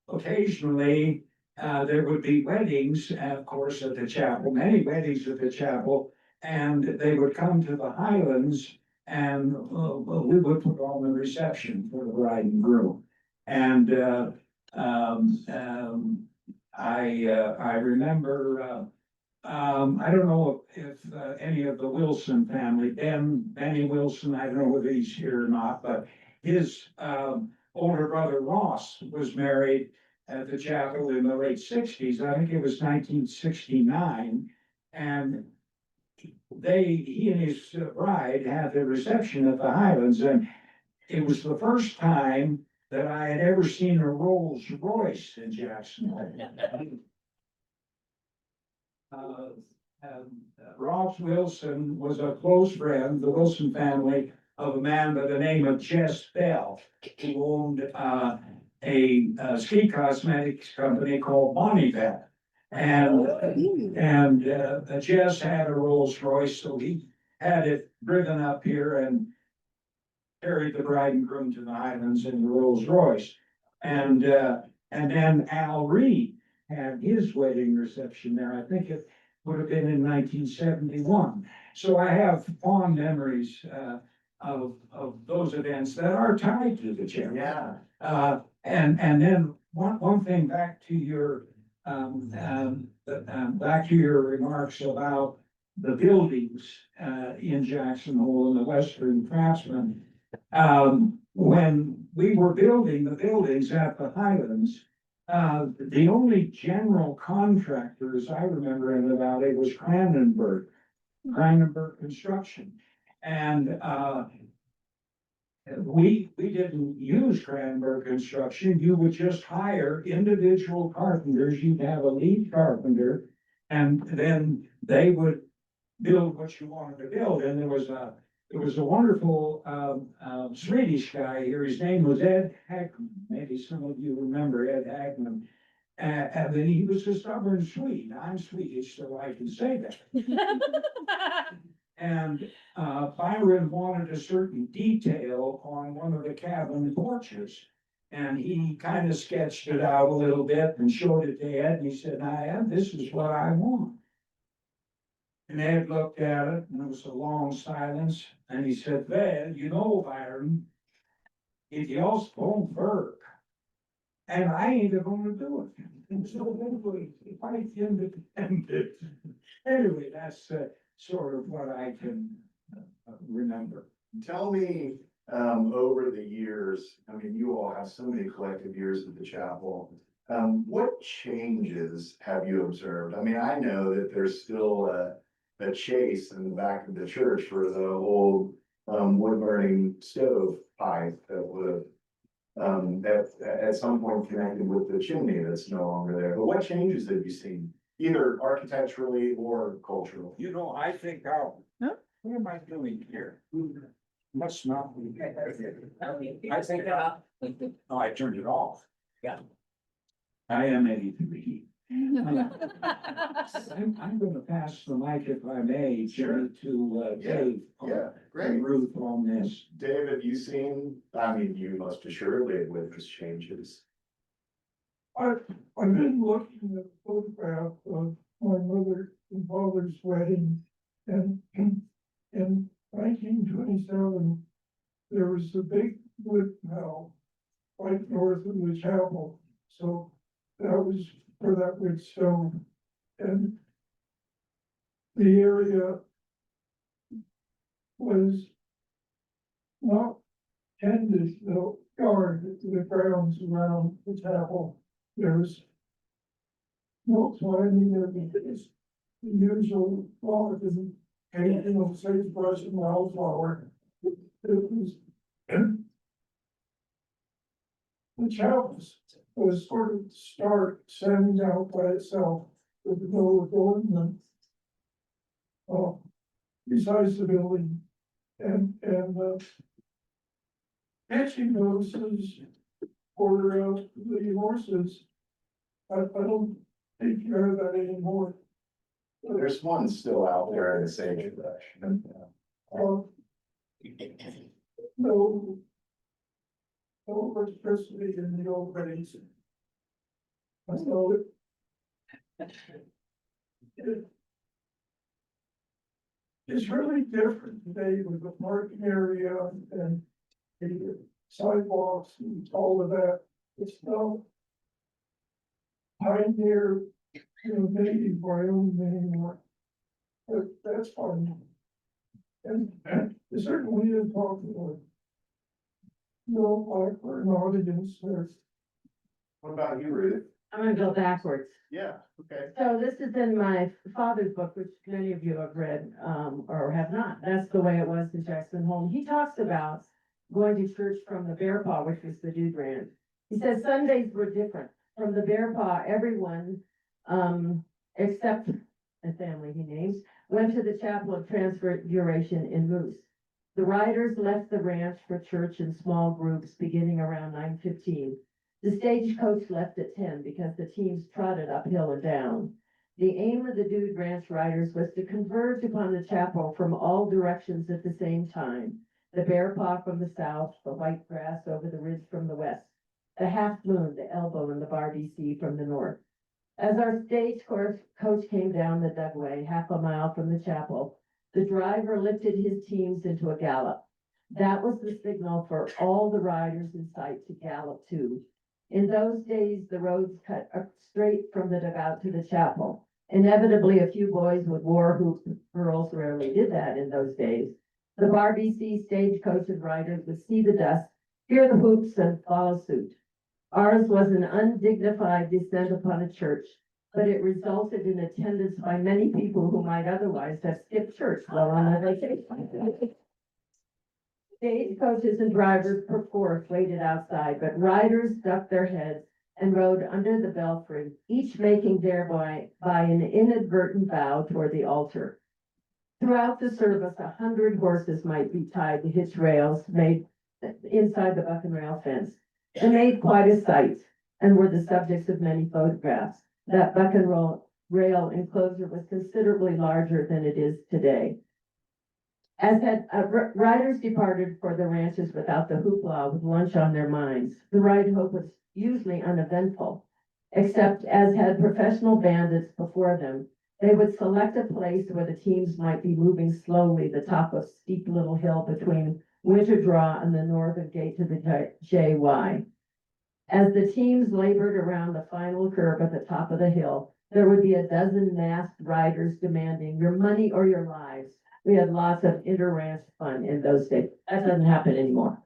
S3: occasionally, there would be weddings, of course, at the chapel, many weddings at the chapel. And they would come to the Highlands and we would put on the reception for the bride and groom. And I remember, I don't know if any of the Wilson family, Benny Wilson, I don't know whether he's here or not, but his older brother Ross was married at the chapel in the late sixties. I think it was 1969. And he and his bride had the reception at the Highlands, and it was the first time that I had ever seen a Rolls Royce in Jackson. Ross Wilson was a close friend, the Wilson family, of a man by the name of Jess Bell, who owned a ski cosmetics company called Bonneville. And Jess had a Rolls Royce, so he had it driven up here and carried the bride and groom to the Highlands in the Rolls Royce. And then Al Reed had his wedding reception there. I think it would have been in 1971. So I have fond memories of those events that are tied to the chapel.
S2: Yeah.
S3: And then one thing back to your remarks about the buildings in Jackson Hole and the Western Craftsman. When we were building the buildings at the Highlands, the only general contractors I remember in the valley was Cranenberg Construction. And we didn't use Cranenberg Construction. You would just hire individual carpenters. You'd have a lead carpenter, and then they would build what you wanted to build. And there was a wonderful Swedish guy here. His name was Ed Hagman. Maybe some of you remember Ed Hagman. And then he was a stubborn Swede. I'm Swedish, so I can say that. And Byron wanted a certain detail on one of the cabin porches. And he kind of sketched it out a little bit and showed it to Ed. And he said, Ed, this is what I want. And Ed looked at it, and there was a long silence. And he said, well, you know, Byron, if y'all won't work, and I ain't gonna do it. And so anyway, if I independent, anyway, that's sort of what I can remember.
S2: Tell me, over the years, I mean, you all have so many collective years at the chapel. What changes have you observed? I mean, I know that there's still a chase in the back of the church for the old wood burning stove pipe that would at some point connected with the chimney that's no longer there. But what changes have you seen, either architecturally or culturally?
S3: You know, I think, what am I doing here? Must not be. I think, no, I turned it off.
S4: Yeah.
S3: I am 83. I'm gonna pass the mic if I may, Jerry, to Dave.
S2: Yeah, great.
S3: And Ruth on this.
S2: Dave, have you seen, I mean, you must assuredly have witnessed changes.
S7: I've been looking at a photograph of my mother and father's wedding, and in 1927, there was a big wood pile right north of the chapel. So that was for that wood stone. And the area was not tended, the yard, the grounds around the chapel. There's no climbing, there's the usual lawn and painting of sagebrush and wildflower. It was, the chapel was sort of standing out by itself with no adornment. Besides the building, and hitching notices for, the horses. I don't think you have that anymore.
S2: There's one still out there in the sage brush.
S7: Uh, No. No electricity in the old days. I know it. It's really different today with the parking area and the sidewalks and all of that. It's not pioneer, maybe Wyoming anymore. But that's fine. And it certainly is popular. No, like, we're an audience there.
S2: What about you, Ruth?
S5: I'm gonna go backwards.
S2: Yeah, okay.
S5: So this is in my father's book, which many of you have read, or have not. That's the way it was in Jackson Hole. He talks about going to church from the Bear Paw, which was the Dude Ranch. He says Sundays were different. From the Bear Paw, everyone, except a family he names, went to the Chapel of Transfiguration in Moose. The riders left the ranch for church in small groups beginning around 9:15. The stagecoach left at 10 because the teams trotted uphill and down. The aim of the Dude Ranch riders was to converge upon the chapel from all directions at the same time. The Bear Paw from the south, the white grass over the ridge from the west, the Half Moon, the Elbow, and the Bar DC from the north. As our stagecoach came down the dugway, half a mile from the chapel, the driver lifted his teams into a gallop. That was the signal for all the riders in sight to gallop too. In those days, the roads cut straight from the dugout to the chapel. Inevitably, a few boys with war hoops, girls rarely did that in those days. The Bar BC stagecoach and riders would see the dust, hear the hoops, and follow suit. Ours was an undignified descent upon a church, but it resulted in attendance by many people who might otherwise have skipped church while on a vacation. Stagecoaches and drivers perforce waited outside, but riders ducked their heads and rode under the belfry, each making thereby an inadvertent bow toward the altar. Throughout the service, 100 horses might be tied to hitch rails made inside the buck and rail fence. They made quite a sight and were the subjects of many photographs. That buck and rail enclosure was considerably larger than it is today. As riders departed for the ranches without the hoopla with lunch on their minds, the ride home was usually uneventful, except as had professional bandits before them. They would select a place where the teams might be moving slowly, the top of steep little hill between Winter Draw and the northern gate to the JY. As the teams labored around the final curve at the top of the hill, there would be a dozen masked riders demanding your money or your lives. We had lots of inter-ranch fun in those days. That doesn't happen anymore.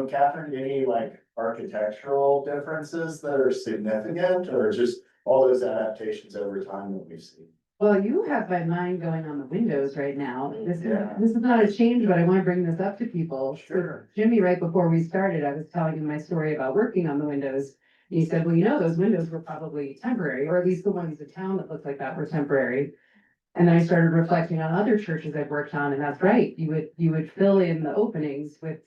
S2: Catherine, any like architectural differences that are significant or just all those adaptations over time that we've seen?
S6: Well, you have my mind going on the windows right now.
S2: Yeah.
S6: This is not a change, but I want to bring this up to people.
S2: Sure.
S6: Jimmy, right before we started, I was telling him my story about working on the windows. And he said, well, you know, those windows were probably temporary, or at least the ones in town that looked like that were temporary. And then I started reflecting on other churches I've worked on, and that's right. You would fill in the openings with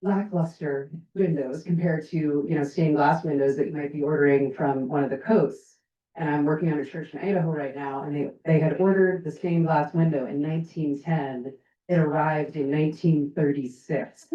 S6: lackluster windows compared to, you know, stained glass windows that you might be ordering from one of the coasts. And I'm working on a church in Idaho right now, and they had ordered the stained glass window in 1910. It arrived in 1936.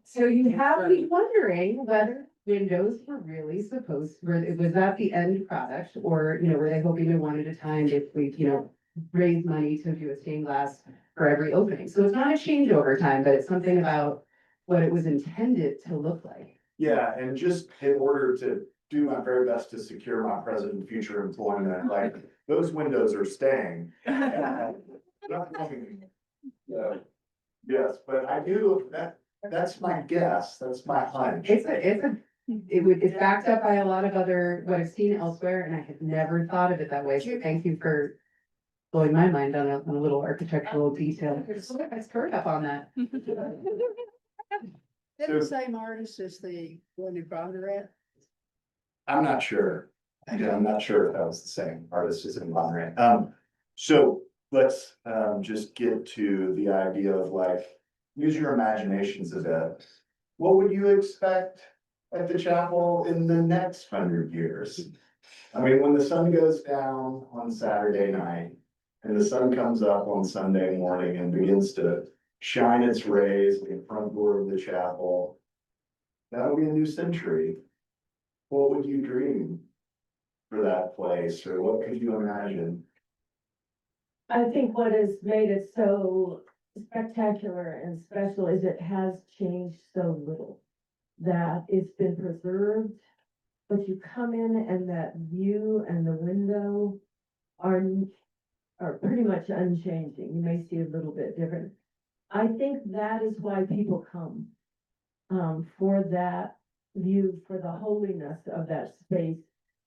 S6: So you have me wondering whether windows were really was that the end product, or, you know, were they hoping to one at a time if we, you know, raise money to do a stained glass for every opening? So it's not a change over time, but it's something about what it was intended to look like.
S2: Yeah, and just in order to do my very best to secure my present and future employment, like those windows are staying. Not going. Yes, but I do, that's my guess, that's my hunch.
S6: It's backed up by a lot of other, what I've seen elsewhere, and I had never thought of it that way. So thank you for blowing my mind on a little architectural detail. It's heard up on that.
S8: Is it the same artist as the one who brought her in?
S2: I'm not sure. Yeah, I'm not sure if that was the same artist as in Monterey. So let's just get to the idea of like, use your imaginations a bit. What would you expect at the chapel in the next 100 years? I mean, when the sun goes down on Saturday night and the sun comes up on Sunday morning and begins to shine its rays in the front door of the chapel, that'll be a new century. What would you dream for that place, or what could you imagine?
S5: I think what has made it so spectacular and special is it has changed so little. That it's been preserved, but you come in and that view and the window are pretty much unchanging. You may see a little bit different. I think that is why people come, for that view, for the holiness of that space,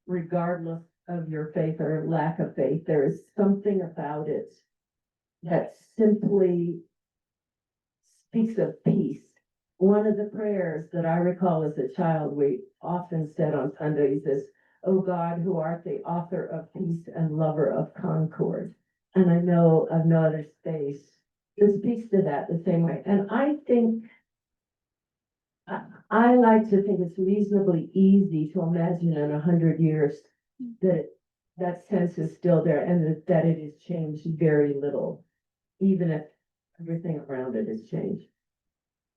S5: regardless of your faith or lack of faith. There is something about it that simply speaks of peace. One of the prayers that I recall as a child, we often said on Sundays is, "O God, who art the author of peace and lover of concord." And I know another space that speaks to that the same way. And I think, I like to think it's reasonably easy to imagine in 100 years that that sense is still there and that it has changed very little, even if everything around it has changed.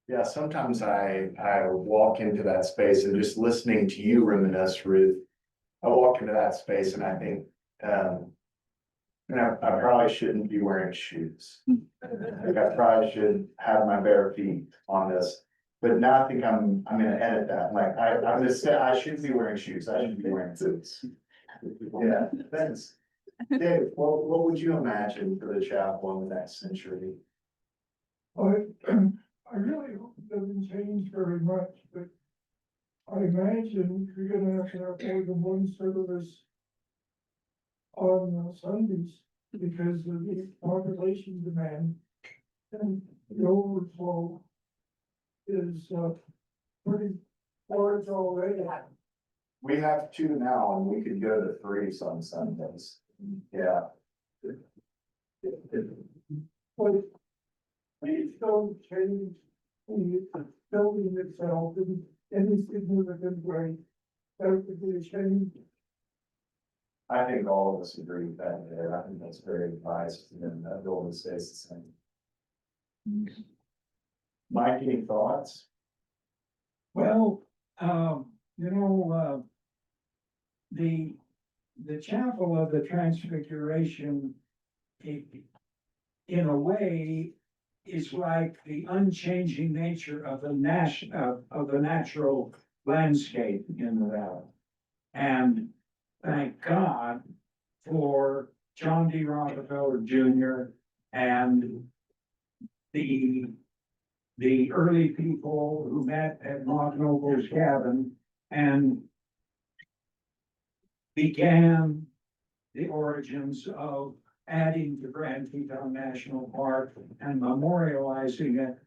S2: Yeah, sometimes I walk into that space and just listening to you reminisce, Ruth. I walk into that space and I think, I probably shouldn't be wearing shoes. Like I probably should have my bare feet on this, but now I think I'm gonna edit that. Like I'm just saying, I shouldn't be wearing shoes. I should be wearing boots. Yeah, thanks. Dave, what would you imagine for the chapel in the next century?
S7: I really hope it doesn't change very much, but I imagine you're gonna have to have more than one service on Sundays because of the population demand. And the overflow is pretty large already.
S2: We have 2 now and we could go to 3 on Sundays. Yeah.
S7: But please don't change the building itself in any significant way. That would be a change.
S2: I think all of us agree with that, Dave. I think that's very advised, and that building stays the same. Mike, any thoughts?
S3: Well, the chapel of the Transfiguration, in a way, is like the unchanging nature of the natural landscape in the valley. And thank God for John D. Rockefeller Jr. and the early people who met at Mont Noble's cabin and began the origins of adding the Grand Teton National Park and memorializing it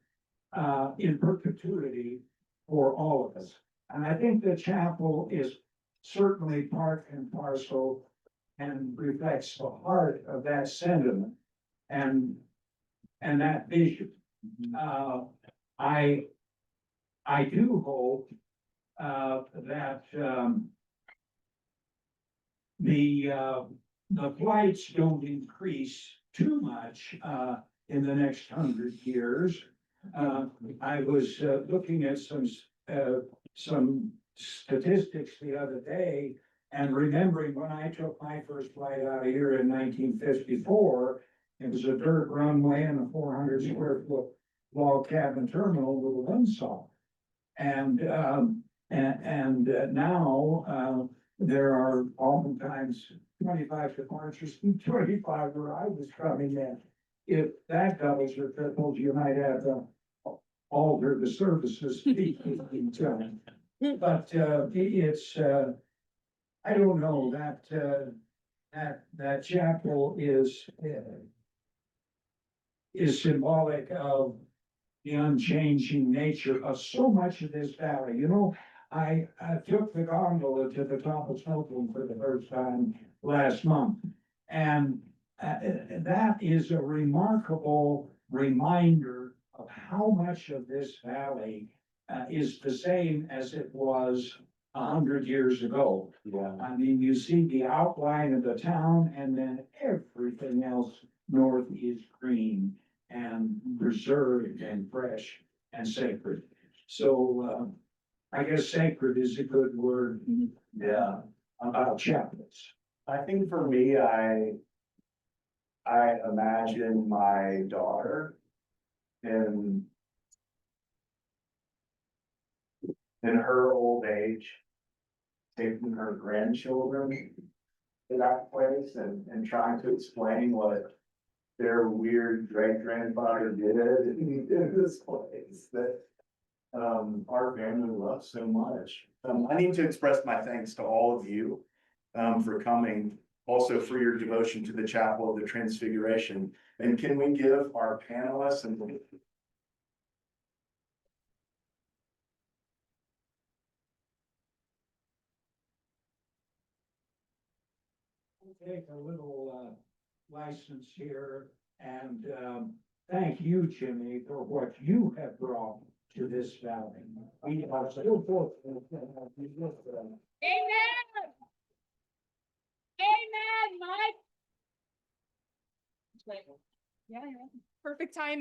S3: in perpetuity for all of us. And I think the chapel is certainly part and parcel and reflects the heart of that sentiment and that vision. I do hope that the flights don't increase too much in the next 100 years. I was looking at some statistics the other day and remembering when I took my first flight out of here in 1954, it was a dirt runway and a 400 square foot log cabin terminal with a windsaw. And now there are oftentimes 25 departures and 25 arrivals coming in. If that doubles or triples, you might have to alter the services. But it's I don't know that chapel is symbolic of the unchanging nature of so much of this valley. You know, I took the gondola to the top of Snowflake for the first time last month, and that is a remarkable reminder of how much of this valley is the same as it was 100 years ago.
S2: Yeah.
S3: I mean, you see the outline of the town and then everything else north is green and preserved and fresh and sacred. So, I guess sacred is a good word.
S2: Yeah.
S3: About chaplets.
S2: I think for me, I imagine my daughter in her old age, taking her grandchildren to that place and trying to explain what their weird great grandfather did in this place that our family loves so much. I need to express my thanks to all of you for coming, also for your devotion to the Chapel of the Transfiguration. And can we give our panelists and
S3: Take a little license here and thank you, Jimmy, for what you have brought to this valley. We are so fortunate to have you with us.
S4: Amen. Amen, Mike. Yeah, perfect timing.